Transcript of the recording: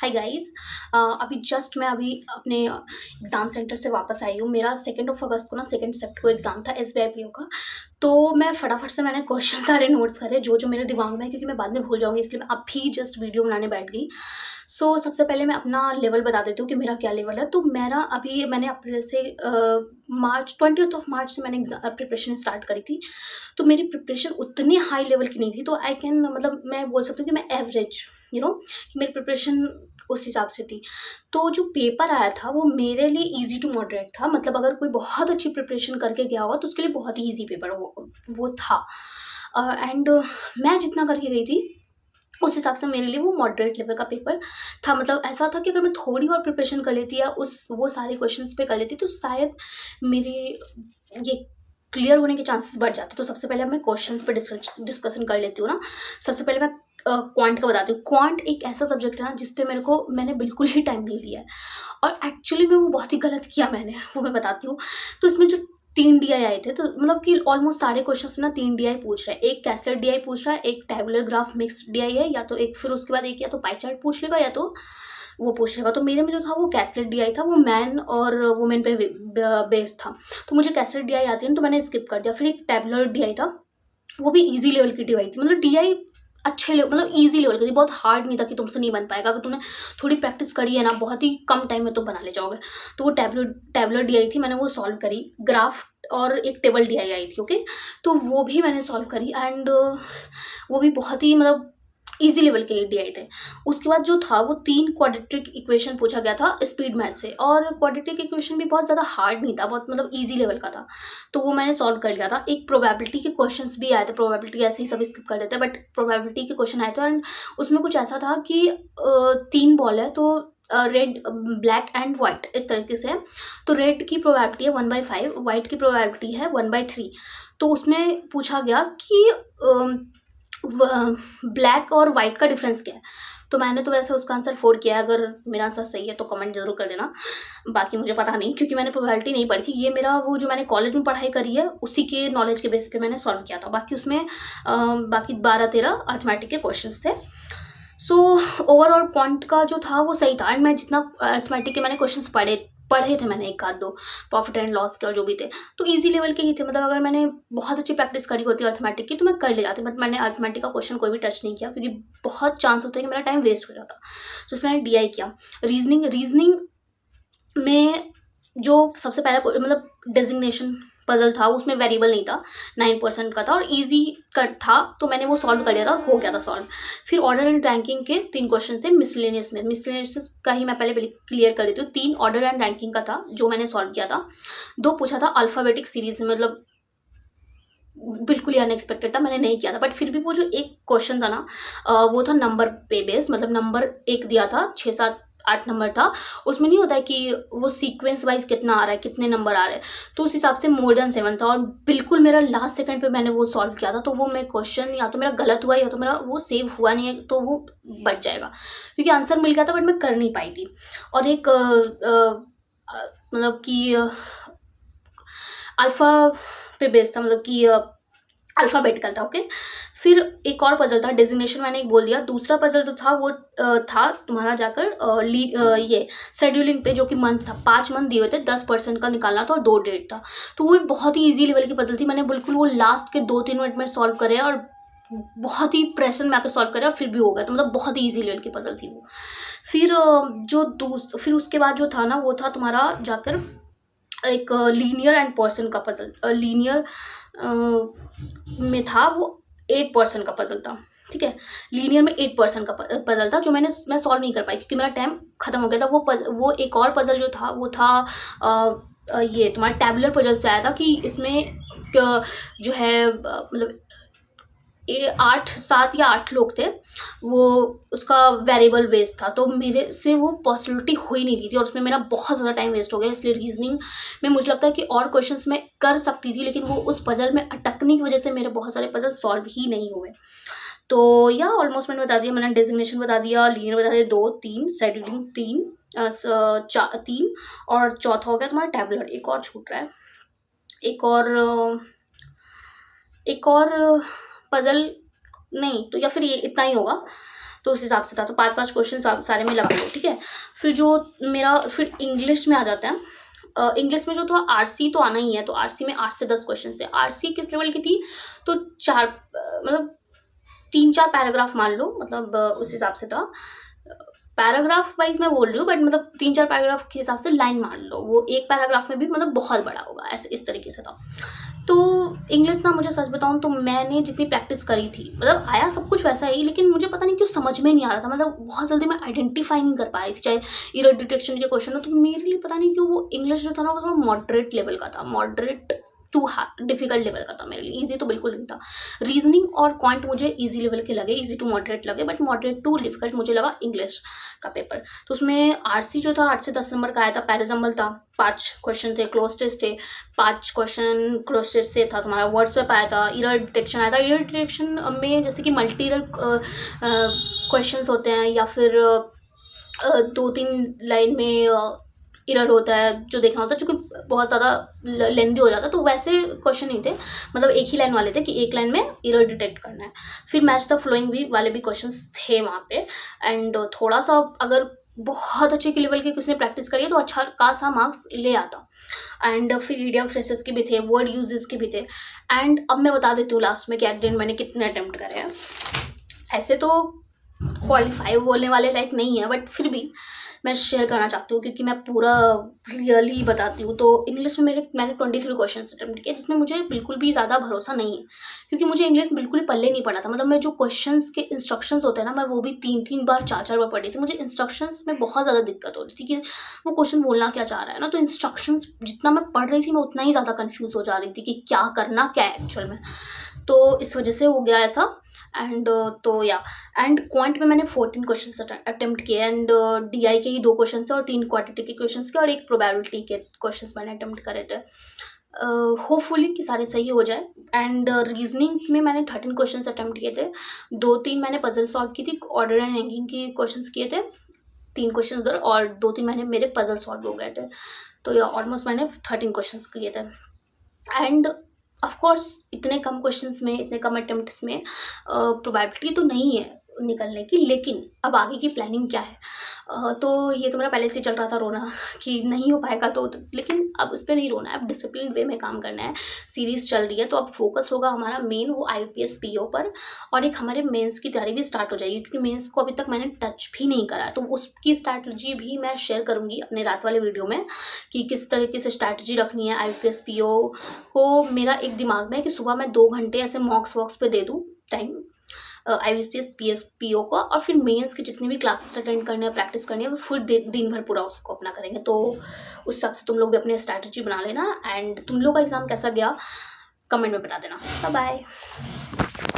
Hi guys. अभी just मैं अपने एग्ज़ाम सेंटर से वापस आई हूँ। मेरा 2 अगस्त को ना 2 सेप्ट को एग्ज़ाम था एसबीआई पीओ का। तो मैं फटाफट से मैंने क्वेश्चन सारे नोट्स करे जो मेरे दिमाग में है, क्योंकि मैं बाद में भूल जाऊँगी, इसलिए मैं अभी जस्ट वीडियो बनाने बैठ गई। सबसे पहले मैं अपना लेवल बता देती हूँ कि मेरा क्या लेवल है। तो मेरा अभी मैंने अप्रैल से मार्च 20th मार्च से मैंने प्रिपरेशन स्टार्ट करी थी। तो मेरी प्रिपरेशन उतनी हाई लेवल की नहीं थी, तो आई कैन मतलब मैं बोल सकती हूँ कि मैं एवरेज कि मेरी प्रिपरेशन उस हिसाब से थी। तो जो पेपर आया था वो मेरे लिए ईज़ी टू मॉडरेट था। मतलब अगर कोई बहुत अच्छी प्रिपरेशन करके गया होगा तो उसके लिए बहुत ही ईज़ी पेपर वो था। एंड मैं जितना करके गई थी उस हिसाब से मेरे लिए वो मॉडरेट लेवल का पेपर था। मतलब ऐसा था कि अगर मैं थोड़ी और प्रिपरेशन कर लेती या वो सारे क्वेश्चंस पे कर लेती तो शायद मेरे ये क्लियर होने के चांसेस बढ़ जाते। तो सबसे पहले मैं क्वेश्चंस पे डिस्कशन कर लेती हूँ ना। सबसे पहले मैं क्वांट का बताती हूँ। क्वांट एक ऐसा सब्जेक्ट है ना जिस पे मैंने बिल्कुल ही टाइम नहीं दिया है, और एक्चुअली में वो बहुत ही गलत किया मैंने, वो मैं बताती हूँ। तो इसमें जो 3 डीआई आए थे, तो मतलब कि ऑलमोस्ट सारे क्वेश्चंस में ना 3 डीआई पूछ रहा है। एक कैसलेट डीआई पूछ रहा है, एक टेबुलर ग्राफ मिक्स्ड डीआई है, या तो एक, फिर उसके बाद एक या तो पाई चार्ट पूछ लेगा या तो वो पूछ लेगा। तो मेरे में जो था वो कैसलेट डीआई था, वो मैन और वुमेन पे बेस्ड था। तो मुझे कैसलेट डीआई आती है तो मैंने स्किप कर दिया। फिर एक टेबुलर डीआई था, वो भी ईजी लेवल की डीआई थी। मतलब डीआई अच्छे लेवल, मतलब ईजी लेवल की थी, बहुत हार्ड नहीं था कि तुमसे नहीं बन पाएगा। अगर तुमने थोड़ी प्रैक्टिस करी है ना, बहुत ही कम टाइम में तो बना ले जाओगे। तो वो टेबुलर डीआई थी, मैंने वो सॉल्व करी। ग्राफ और एक टेबल डीआई आई थी, ओके। तो वो भी मैंने सॉल्व करी, एंड वो भी बहुत ही मतलब इजी लेवल के डीआई थे। उसके बाद जो था वो 3 क्वाड्रेटिक इक्वेशन पूछा गया था स्पीड मैथ से, और क्वाड्रेटिक इक्वेशन भी बहुत ज़्यादा हार्ड नहीं था, बहुत मतलब इजी लेवल का था। तो वो मैंने सॉल्व कर लिया था। एक प्रोबेबिलिटी के क्वेश्चंस भी आए थे। प्रोबेबिलिटी ऐसे ही सब स्किप कर देते हैं, बट प्रोबेबिलिटी के क्वेश्चन आए थे, एंड उसमें कुछ ऐसा था कि 3 बॉल है, तो रेड, ब्लैक एंड वाइट इस तरीके से है। तो रेड की प्रोबेबिलिटी है 1/5, वाइट की प्रोबेबिलिटी है 1/3। तो उसमें पूछा गया कि ब्लैक और वाइट का डिफरेंस क्या है। तो मैंने तो वैसे उसका आंसर 4 किया है। अगर मेरा आंसर सही है तो कमेंट जरूर कर देना। बाकी मुझे पता नहीं, क्योंकि मैंने प्रोबेबिलिटी नहीं पढ़ी थी। ये मेरा वो जो मैंने कॉलेज में पढ़ाई करी है उसी के नॉलेज के बेस पे मैंने सॉल्व किया था। बाकी उसमें बाकी 12-13 अर्थमेटिक के क्वेश्चंस थे। ओवरऑल क्वांट का जो था वो सही था, एंड मैं जितना अर्थमेटिक के मैंने क्वेश्चंस पढ़े थे मैंने, एक आध दो प्रॉफिट एंड लॉस के और जो भी थे, तो इजी लेवल के ही थे। मतलब अगर मैंने बहुत अच्छी प्रैक्टिस करी होती अर्थमेटिक की तो मैं कर ले जाती, बट मैंने अर्थमेटिक का क्वेश्चन कोई भी टच नहीं किया, क्योंकि बहुत चांस होता है कि मेरा टाइम वेस्ट हो जाता। तो उसमें मैंने डीआई किया। रीजनिंग में जो सबसे पहला मतलब डेजिग्नेशन पजल था, उसमें वेरिएबल नहीं था, 9% का था और इजी कट था, तो मैंने वो सॉल्व कर लिया था, हो गया था सॉल्व। फिर ऑर्डर एंड रैंकिंग के 3 क्वेश्चन थे। मिसलेनियस का ही मैं पहले क्लियर कर देती हूँ। 3 ऑर्डर एंड रैंकिंग का था जो मैंने सॉल्व किया था। 2 पूछा था अल्फाबेटिक सीरीज में, मतलब बिल्कुल ही अनएक्सपेक्टेड था, मैंने नहीं किया था। बट फिर भी वो जो एक क्वेश्चन था ना, वो था नंबर पे बेस्ड। मतलब नंबर एक दिया था, 6, 7, 8 नंबर था। उसमें नहीं होता है कि वो सीक्वेंस वाइज कितना आ रहा है, कितने नंबर आ रहे हैं, तो उस हिसाब से मोर देन 7 था। और बिल्कुल मेरा लास्ट सेकंड पे मैंने वो सॉल्व किया था। तो वो मैं क्वेश्चन या तो मेरा गलत हुआ या तो मेरा वो सेव हुआ नहीं है, तो वो बच जाएगा, क्योंकि आंसर मिल गया था बट मैं कर नहीं पाई थी। और एक मतलब कि अल्फ़ा पे बेस्ड था, मतलब कि अल्फ़ाबेटिकल था, ओके। फिर एक और पजल था डेजिग्नेशन, मैंने एक बोल दिया। दूसरा पजल जो था वो था तुम्हारा जाकर ये शेड्यूलिंग पे, जो कि मंथ था। 5 मंथ दिए हुए थे, 10% का निकालना था और 2 डेट था। तो वो भी बहुत ही ईजी लेवल की पजल थी। मैंने बिल्कुल वो लास्ट के 2-3 मिनट में सॉल्व करे, और बहुत ही प्रेशर में आकर सॉल्व करे, और फिर भी हो गया। तो मतलब बहुत ही ईजी लेवल की पजल थी वो। फिर उसके बाद जो था ना, वो था तुम्हारा जाकर एक लीनियर एंड पर्सन का पजल। लीनियर में था वो 8% का पजल था, ठीक है। लीनियर में 8% का पजल था, जो मैं सॉल्व नहीं कर पाई क्योंकि मेरा टाइम खत्म हो गया था। वो एक और पजल जो था वो था ये तुम्हारा टैबुलर पजल से आया था, कि इसमें जो है मतलब 7 या 8 लोग थे, वो उसका वेरिएबल वेस्ट था, तो मेरे से वो पॉसिबिलिटी हो ही नहीं रही थी, और उसमें मेरा बहुत ज़्यादा टाइम वेस्ट हो गया। इसलिए रीजनिंग में मुझे लगता है कि और क्वेश्चंस मैं कर सकती थी, लेकिन वो उस पजल में अटकने की वजह से मेरे बहुत सारे पजल सॉल्व ही नहीं हुए। तो या ऑलमोस्ट मैंने बता दिया। मैंने डेजिग्नेशन बता दिया, लीनियर बता दिया 2, 3 शेड्यूलिंग 3, 3, और चौथा हो गया तुम्हारा टैबुलर। एक और छूट रहा है, एक और पजल नहीं, तो या फिर ये इतना ही होगा। तो उस हिसाब से था। तो 5-5 क्वेश्चन सारे में लगा लो, ठीक है। फिर जो मेरा फिर इंग्लिश में आ जाता है। इंग्लिश में जो था आरसी तो आना ही है, तो आरसी में 8 से 10 क्वेश्चन थे। आरसी किस लेवल की थी, तो 4 मतलब 3-4 पैराग्राफ मान लो, मतलब उस हिसाब से था। पैराग्राफ वाइज मैं बोल रही हूँ, बट मतलब 3-4 पैराग्राफ के हिसाब से लाइन मान लो, वो एक पैराग्राफ में भी मतलब बहुत बड़ा होगा, ऐसे इस तरीके से था। तो इंग्लिश ना, मुझे सच बताऊँ तो मैंने जितनी प्रैक्टिस करी थी, मतलब आया सब कुछ वैसा ही, लेकिन मुझे पता नहीं क्यों समझ में नहीं आ रहा था, मतलब बहुत जल्दी मैं आइडेंटिफाई नहीं कर पा रही थी, चाहे एरर डिटेक्शन के क्वेश्चन हो। तो मेरे लिए पता नहीं क्यों वो इंग्लिश जो था ना, वो थोड़ा मॉडरेट लेवल का था, मॉडरेट टू डिफिकल्ट लेवल का था मेरे लिए, ईजी तो बिल्कुल नहीं था। रीजनिंग और क्वांट मुझे ईजी लेवल के लगे, ईजी टू मॉडरेट लगे, बट मॉडरेट टू डिफिकल्ट मुझे लगा इंग्लिश का पेपर। तो उसमें आरसी जो था 8 से 10 नंबर का आया था। पैराजम्बल था, 5 क्वेश्चन थे। क्लोज टेस्ट थे, 5 क्वेश्चन क्लोज टेस्ट से था। तुम्हारा वर्ड स्वैप आया था, एरर डिटेक्शन आया था। एरर डिटेक्शन में जैसे कि मल्टी एरर क्वेश्चंस होते हैं, या फिर 2-3 लाइन में एरर होता है जो देखना होता है, जो कि बहुत ज़्यादा लेंदी हो जाता है, तो वैसे क्वेश्चन नहीं थे, मतलब एक ही लाइन वाले थे कि एक लाइन में एरर डिटेक्ट करना है। फिर मैच द फ्लोइंग भी वाले भी क्वेश्चंस थे वहाँ पे। एंड थोड़ा सा अगर बहुत अच्छे के लेवल के किसी ने प्रैक्टिस करी है तो अच्छा खासा मार्क्स ले आता। एंड फिर इडियम फ्रेसेस के भी थे, वर्ड यूजेस के भी थे। एंड अब मैं बता देती हूँ लास्ट में कि एट द एंड मैंने कितने अटेम्प्ट करे हैं। ऐसे तो क्वालिफाई बोलने वाले लायक नहीं है, बट फिर भी मैं शेयर करना चाहती हूँ, क्योंकि मैं पूरा रियली बताती हूँ। तो इंग्लिश में मैंने 23 क्वेश्चन अटेम्प्ट किए, जिसमें मुझे बिल्कुल भी ज़्यादा भरोसा नहीं है, क्योंकि मुझे इंग्लिश बिल्कुल ही पल्ले नहीं पड़ा था। मतलब मैं जो क्वेश्चंस के इंस्ट्रक्शंस होते हैं ना, मैं वो भी 3-3 बार 4-4 बार पढ़ी थी। मुझे इंस्ट्रक्शंस में बहुत ज़्यादा दिक्कत हो रही थी कि वो क्वेश्चन बोलना क्या चाह रहा है ना, तो इंस्ट्रक्शंस जितना मैं पढ़ रही थी, मैं उतना ही ज़्यादा कन्फ्यूज़ हो जा रही थी कि क्या करना क्या है एक्चुअल में। तो इस वजह से हो गया ऐसा। एंड तो या एंड क्वांट में मैंने 14 क्वेश्चन अटेम्प्ट किए। एंड डीआई के ही 2 क्वेश्चन थे, और 3 क्वांटिटी के क्वेश्चन के, और एक प्रोबेबिलिटी के क्वेश्चन मैंने अटेम्प्ट करे थे। होपफुली कि सारे सही हो जाए। एंड रीजनिंग में मैंने 13 क्वेश्चन अटेम्प्ट किए थे। 2-3 मैंने पजल सॉल्व की थी, ऑर्डर एंड हैंगिंग के क्वेश्चन किए थे, 3 क्वेश्चन उधर, और 2-3 मैंने मेरे पजल सॉल्व हो गए थे। तो या ऑलमोस्ट मैंने 13 क्वेश्चन किए थे। एंड ऑफ कोर्स इतने कम क्वेश्चंस में, इतने कम अटेम्प्ट्स में प्रोबेबिलिटी तो नहीं है निकलने की, लेकिन अब आगे की प्लानिंग क्या है। तो ये तो मेरा पहले से चल रहा था रोना कि नहीं हो पाएगा, तो लेकिन अब उस पर नहीं रोना है, अब डिसिप्लिन वे में काम करना है। सीरीज़ चल रही है, तो अब फोकस होगा हमारा मेन वो IUPS PO पर, और एक हमारे मेंस की तैयारी भी स्टार्ट हो जाएगी, क्योंकि मेंस को अभी तक मैंने टच भी नहीं करा, तो उसकी स्ट्रैटेजी भी मैं शेयर करूँगी अपने रात वाले वीडियो में, कि किस तरीके से स्ट्रैटेजी रखनी है। IUPS PO को मेरा एक दिमाग में है कि सुबह मैं 2 घंटे ऐसे मॉक्स वॉक्स पे दे दूँ टाइम IUPS PO को, और फिर मेंस के जितने भी क्लासेस अटेंड करने हैं, प्रैक्टिस करनी है, वो फुल दिन भर पूरा उसको अपना करेंगे। तो उस हिसाब से तुम लोग भी अपनी स्ट्रैटेजी बना लेना। एंड तुम लोग का एग्ज़ाम कैसा गया कमेंट में बता देना। Bye bye.